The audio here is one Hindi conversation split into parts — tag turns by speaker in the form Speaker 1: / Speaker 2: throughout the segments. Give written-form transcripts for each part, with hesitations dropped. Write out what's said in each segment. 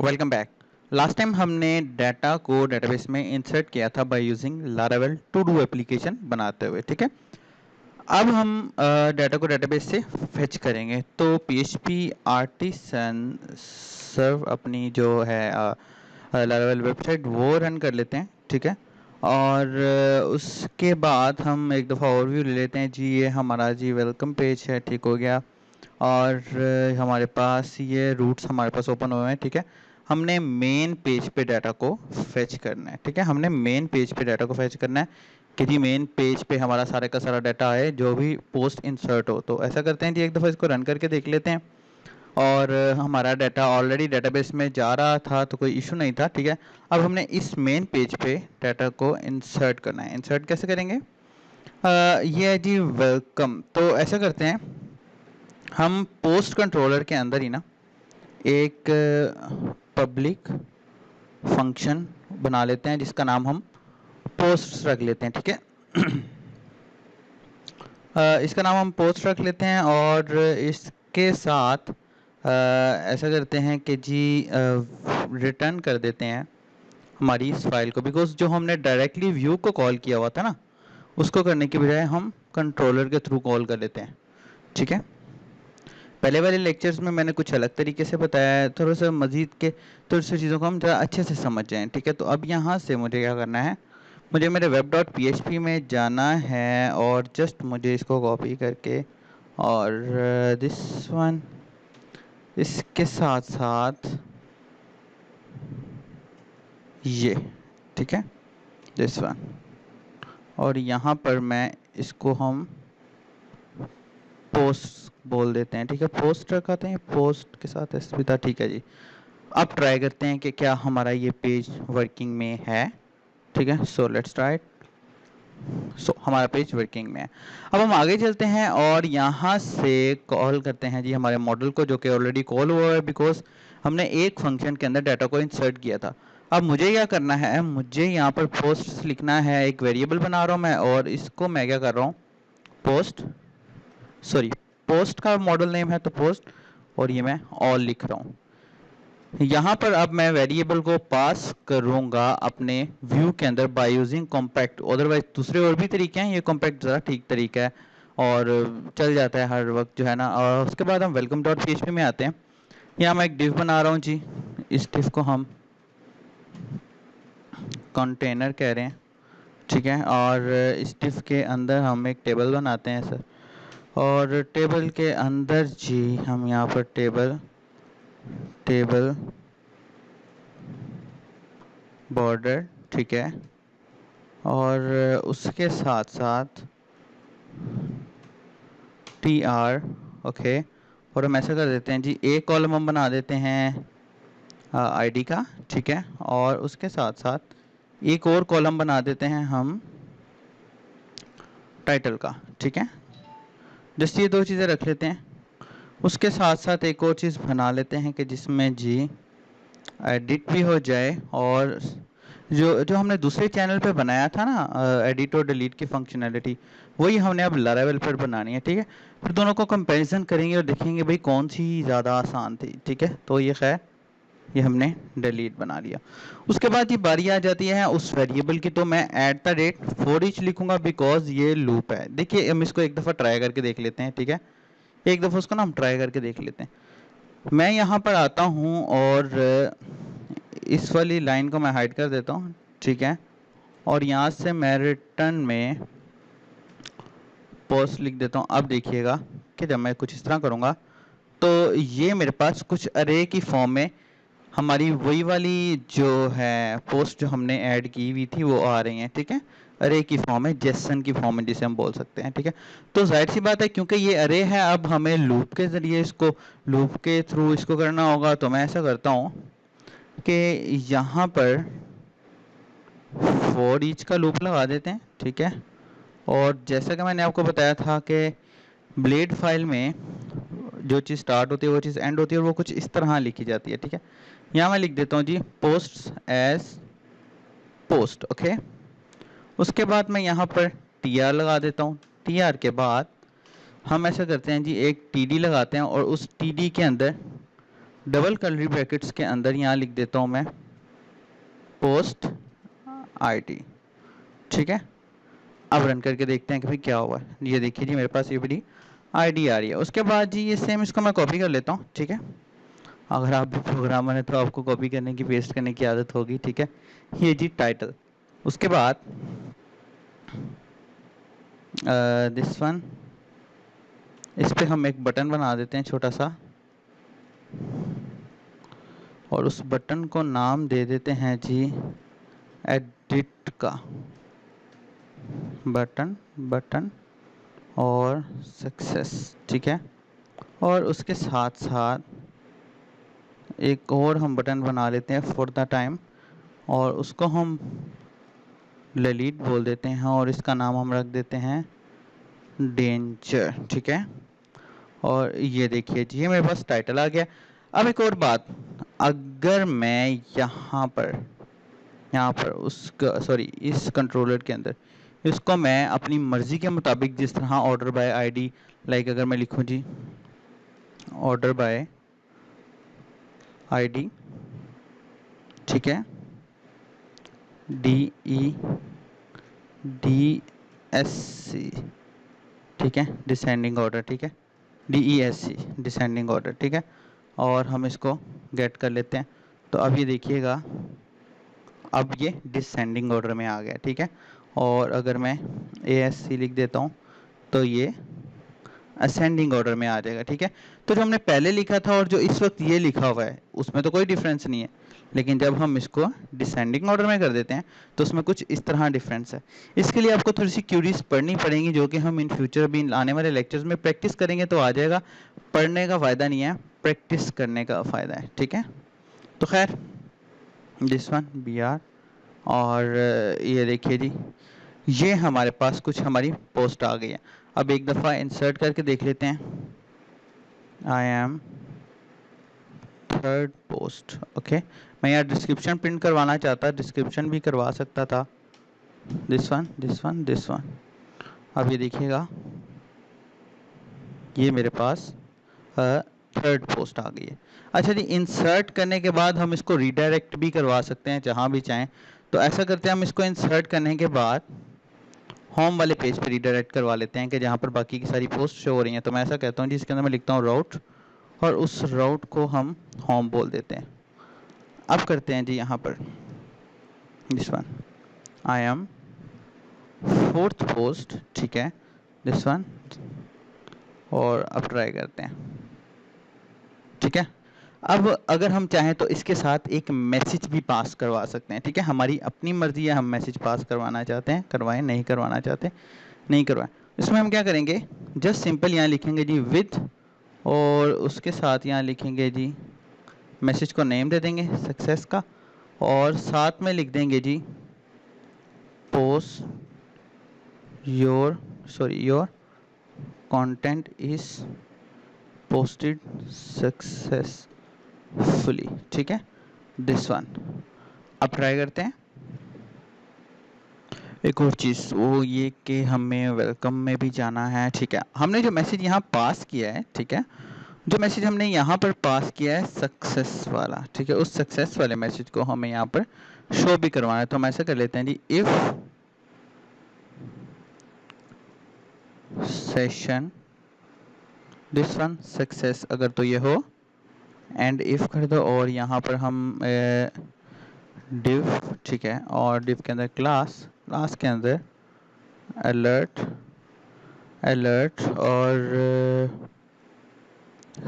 Speaker 1: Welcome back. लास्ट टाइम हमने डाटा को डेटाबेस में इंसर्ट किया था by using Laravel to do application बनाते हुए। ठीक है, अब हम डाटा को डेटाबेस से फेच करेंगे। तो पीएचपी आर्टिसन सर्व अपनी जो है लारावेल वेबसाइट वो रन कर लेते हैं। ठीक है, और उसके बाद हम एक दफ़ा ओवरव्यू ले लेते हैं जी। ये हमारा जी वेलकम पेज है, ठीक हो गया। और हमारे पास ये रूट्स हमारे पास ओपन हुए हैं। ठीक है, हमने मेन पेज पे डाटा को फेच करना है। ठीक है, हमने मेन पेज पे डाटा को फेच करना है कि जी मेन पेज पे हमारा सारे का सारा डाटा है जो भी पोस्ट इंसर्ट हो। तो ऐसा करते हैं जी, एक दफ़ा इसको रन करके देख लेते हैं। और हमारा डाटा ऑलरेडी डेटाबेस में जा रहा था तो कोई इशू नहीं था। ठीक है, अब हमने इस मेन पेज पे डाटा को इंसर्ट करना है। इंसर्ट कैसे करेंगे? ये है जी वेलकम। तो ऐसा करते हैं, हम पोस्ट कंट्रोलर के अंदर ही ना एक पब्लिक फंक्शन बना लेते हैं जिसका नाम हम पोस्ट रख लेते हैं। ठीक है, इसका नाम हम पोस्ट रख लेते हैं और इसके साथ ऐसा करते हैं कि जी रिटर्न कर देते हैं हमारी इस फाइल को, बिकॉज जो हमने डायरेक्टली व्यू को कॉल किया हुआ था ना, उसको करने की बजाय हम कंट्रोलर के थ्रू कॉल कर लेते हैं। ठीक है, पहले वाले लेक्चर्स में मैंने कुछ अलग तरीके से बताया है, थोड़ा सा मज़ीद के थोड़ी सी चीज़ों को हम ज़रा अच्छे से समझ जाएं। ठीक है, तो अब यहाँ से मुझे क्या करना है, मुझे मेरे web.php में जाना है और जस्ट मुझे इसको कॉपी करके और दिस वन इसके साथ साथ ये, ठीक है, दिस वन, और यहाँ पर मैं इसको हम पोस्ट बोल देते हैं। ठीक है, पोस्ट रखाते हैं, पोस्ट के साथ एस भी था। ठीक है जी, अब ट्राई करते हैं कि क्या हमारा ये पेज वर्किंग में है। ठीक है, सो लेट्स ट्राई। सो हमारा पेज वर्किंग में है। अब हम आगे चलते हैं और यहाँ से कॉल करते हैं जी हमारे मॉडल को, जो कि ऑलरेडी कॉल हुआ है बिकॉज हमने एक फंक्शन के अंदर डाटा को इंसर्ट किया था। अब मुझे क्या करना है, मुझे यहाँ पर पोस्ट लिखना है। एक वेरिएबल बना रहा हूँ मैं और इसको मैं क्या कर रहा हूँ, पोस्ट, सॉरी, पोस्ट का मॉडल नेम है तो पोस्ट, और ये मैं ऑल लिख रहा हूँ। यहाँ पर अब मैं वेरिएबल को पास करूँगा अपने व्यू के अंदर बाय यूजिंग कॉम्पैक्ट। अदरवाइज दूसरे और भी तरीके हैं, ये कॉम्पैक्ट ज़रा ठीक तरीका है और चल जाता है हर वक्त जो है ना। और उसके बाद हम वेलकम डॉट पीएचपी में आते हैं। यहाँ मैं एक डिव बना रहा हूँ जी, इस डिव को हम कंटेनर कह रहे हैं। ठीक है, और इस डिव के अंदर हम एक टेबल बनाते हैं सर, और टेबल के अंदर जी हम यहाँ पर टेबल बॉर्डर, ठीक है, और उसके साथ साथ TR, ओके, और हम ऐसा कर देते हैं जी, एक कॉलम हम बना देते हैं आईडी का। ठीक है, और उसके साथ साथ एक और कॉलम बना देते हैं हम टाइटल का। ठीक है, जस्ट ये दो चीज़ें रख लेते हैं। उसके साथ साथ एक और चीज़ बना लेते हैं कि जिसमें जी एडिट भी हो जाए, और जो जो हमने दूसरे चैनल पे बनाया था ना एडिट और डिलीट की फंक्शनैलिटी, वही हमने अब लारावेल पर बनानी है। ठीक है, फिर दोनों को कंपैरिजन करेंगे और देखेंगे भाई कौन सी ज़्यादा आसान थी। ठीक है, तो ये खैर ये हमने डिलीट बना लिया। उसके बाद ये बारी आ जाती है उस वेरिएबल की, तो मैं @for each लिखूंगा बिकॉज ये लूप है। देखिए हम इसको एक दफ़ा ट्राई करके देख लेते हैं। ठीक है, एक दफ़ा उसको ना हम ट्राई करके देख लेते हैं। मैं यहाँ पर आता हूँ और इस वाली लाइन को मैं हाइड कर देता हूँ। ठीक है, और यहाँ से मैं रिटर्न में पोस्ट लिख देता हूँ। अब देखिएगा कि जब मैं कुछ इस तरह करूँगा तो ये मेरे पास कुछ अरे की फॉर्म में हमारी वही वाली जो है पोस्ट जो हमने ऐड की हुई थी वो आ रही हैं। ठीक है, अरे की फॉर्म है, जेसन की फॉर्म है जिसे हम बोल सकते हैं। ठीक है, तो जाहिर सी बात है क्योंकि ये अरे है, अब हमें लूप के ज़रिए इसको, लूप के थ्रू इसको करना होगा। तो मैं ऐसा करता हूँ कि यहाँ पर फॉर ईच का लूप लगा देते हैं। ठीक है, और जैसा कि मैंने आपको बताया था कि ब्लेड फाइल में जो चीज़ स्टार्ट होती है वो चीज़ एंड होती है और वो कुछ इस तरह लिखी जाती है। ठीक है, यहाँ मैं लिख देता हूँ जी पोस्ट एज पोस्ट। ओके, उसके बाद मैं यहाँ पर TR लगा देता हूँ। TR के बाद हम ऐसा करते हैं जी, एक TD लगाते हैं और उस TD के अंदर डबल कर्ली ब्रैकेट्स के अंदर यहाँ लिख देता हूँ मैं पोस्ट आईडी, ठीक है। अब रन करके देखते हैं कि भाई क्या हुआ है। ये देखिए जी मेरे पास ये बड़ी आईडी आ रही है। उसके बाद जी ये सेम इसको मैं कॉपी कर लेता हूँ, ठीक है। अगर आप भी प्रोग्रामर हैं तो आपको कॉपी करने की, पेस्ट करने की आदत होगी, ठीक है। ये जी टाइटल। उसके बाद दिस वन, इस पे हम एक बटन बना देते हैं छोटा सा, और उस बटन को नाम दे देते हैं जी एडिट का बटन और सक्सेस, ठीक है। और उसके साथ साथ एक और हम बटन बना लेते हैं फॉर द टाइम, और उसको हम ललित बोल देते हैं, और इसका नाम हम रख देते हैं डेंजर, ठीक है। और ये देखिए जी ये मेरे पास टाइटल आ गया। अब एक और बात, अगर मैं यहाँ पर इस कंट्रोलर के अंदर इसको मैं अपनी मर्जी के मुताबिक, जिस तरह ऑर्डर बाय आईडी, लाइक अगर मैं लिखूँ जी ऑर्डर बाय आईडी, ठीक है, DESC, ठीक है, डिसेंडिंग ऑर्डर, ठीक है, DESC डिसेंडिंग ऑर्डर, ठीक है। और हम इसको गेट कर लेते हैं। तो अब ये देखिएगा अब ये डिसेंडिंग ऑर्डर में आ गया, ठीक है। और अगर मैं ASC लिख देता हूँ तो ये असेंडिंग ऑर्डर में आ जाएगा, ठीक है। तो जो हमने पहले लिखा था और जो इस वक्त ये लिखा हुआ है उसमें तो कोई डिफरेंस नहीं है, लेकिन जब हम इसको डिसेंडिंग ऑर्डर में कर देते हैं तो उसमें कुछ इस तरह डिफरेंस है। इसके लिए आपको थोड़ी सी क्यूरीज पढ़नी पड़ेंगी, जो कि हम इन फ्यूचर अभी आने वाले लेक्चर्स में प्रैक्टिस करेंगे तो आ जाएगा। पढ़ने का फ़ायदा नहीं है, प्रैक्टिस करने का फ़ायदा है, ठीक है। तो खैर दिस वन BR, और ये देखिए जी ये हमारे पास कुछ हमारी पोस्ट आ गई है। अब एक दफ़ा इंसर्ट करके देख लेते हैं। I am third post, okay. मैं यहाँ डिस्क्रिप्शन प्रिंट करवाना चाहता, डिस्क्रिप्शन भी करवा सकता था, दिस वन। अब ये देखिएगा ये मेरे पास थर्ड पोस्ट आ गई है। अच्छा जी, इंसर्ट करने के बाद हम इसको रीडायरेक्ट भी करवा सकते हैं जहाँ भी चाहें। तो ऐसा करते हैं, हम इसको इंसर्ट करने के बाद होम वाले पेज पे रीडायरेक्ट करवा लेते हैं कि जहाँ पर बाकी की सारी पोस्ट शो हो रही हैं। तो मैं ऐसा कहता हूँ जी, इसके अंदर मैं लिखता हूँ राउट, और उस राउट को हम होम बोल देते हैं। अब करते हैं जी यहाँ पर this one, I am fourth post, ठीक है, दिस वन। और अब ट्राई करते हैं, ठीक है। अब अगर हम चाहें तो इसके साथ एक मैसेज भी पास करवा सकते हैं, ठीक है। हमारी अपनी मर्जी है, हम मैसेज पास करवाना चाहते हैं करवाएं, नहीं करवाना चाहते नहीं करवाएं। इसमें हम क्या करेंगे, जस्ट सिंपल यहाँ लिखेंगे जी विद, और उसके साथ यहाँ लिखेंगे जी मैसेज को नेम दे देंगे सक्सेस का, और साथ में लिख देंगे जी post your content is posted successfully, ठीक है, दिस वन। अब ट्राई करते हैं। एक और चीज़ वो ये कि हमें वेलकम में भी जाना है, ठीक है। हमने जो मैसेज यहाँ पास किया है, ठीक है, जो मैसेज हमने यहाँ पर पास किया है सक्सेस वाला, ठीक है, उस सक्सेस वाले मैसेज को हमें यहाँ पर शो भी करवाना है। तो हम ऐसा कर लेते हैं जी, if session this one success, अगर तो ये हो, एंड इफ कर दो, और यहाँ पर हम डिव, ठीक है, और डिव के अंदर क्लास के अंदर अलर्ट और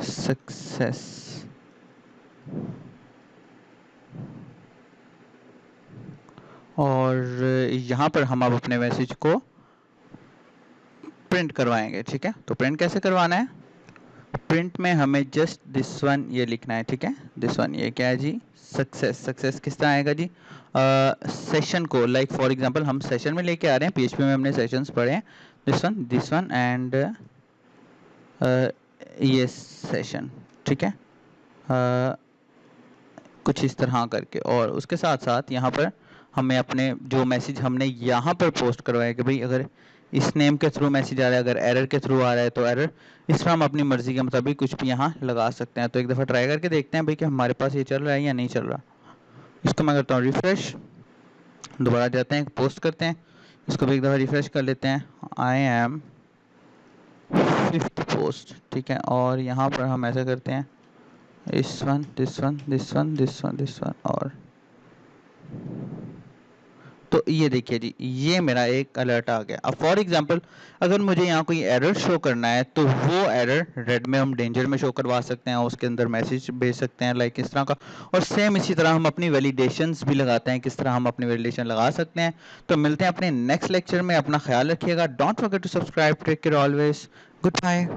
Speaker 1: सक्सेस, और यहाँ पर हम अब अपने मैसेज को प्रिंट करवाएंगे, ठीक है। तो प्रिंट कैसे करवाना है, प्रिंट में हमें जस्ट दिस वन ये लिखना है, ठीक है, दिस वन। ये क्या है जी, सक्सेस किस तरह आएगा जी, सेशन को, लाइक फॉर एग्जांपल हम सेशन में लेके आ रहे हैं, PHP में हमने सेशंस पढ़े हैं, दिस वन एंड ये सेशन, ठीक है, कुछ इस तरह करके। और उसके साथ साथ यहाँ पर हमें अपने जो मैसेज हमने यहाँ पर पोस्ट करवाया कि भाई अगर इस नेम के थ्रू मैसेज आ रहा है, अगर एरर के थ्रू आ रहा है तो एरर। इस पर हम अपनी मर्जी के मुताबिक कुछ भी यहाँ लगा सकते हैं। तो एक दफ़ा ट्राई करके देखते हैं भाई कि हमारे पास ये चल रहा है या नहीं चल रहा। इसको मैं करता हूँ रिफ्रेश, दोबारा जाते हैं, पोस्ट करते हैं, इसको भी एक दफ़ा रिफ्रेश कर लेते हैं। आई एम 5th पोस्ट, ठीक है। और यहाँ पर हम ऐसा करते हैं, इस one this one this one this one this one, और तो ये देखिए जी, ये मेरा एक अलर्ट आ गया। अब फॉर एग्जांपल अगर मुझे यहाँ कोई एरर शो करना है तो वो एरर रेड में हम डेंजर में शो करवा सकते हैं, उसके अंदर मैसेज भेज सकते हैं लाइक इस तरह का। और सेम इसी तरह हम अपनी वैलिडेशंस भी लगाते हैं, किस तरह हम अपनी वैलिडेशन लगा सकते हैं। तो मिलते हैं अपने नेक्स्ट लेक्चर में, अपना ख्याल रखिएगा, don't forget to subscribe, take care always, good bye.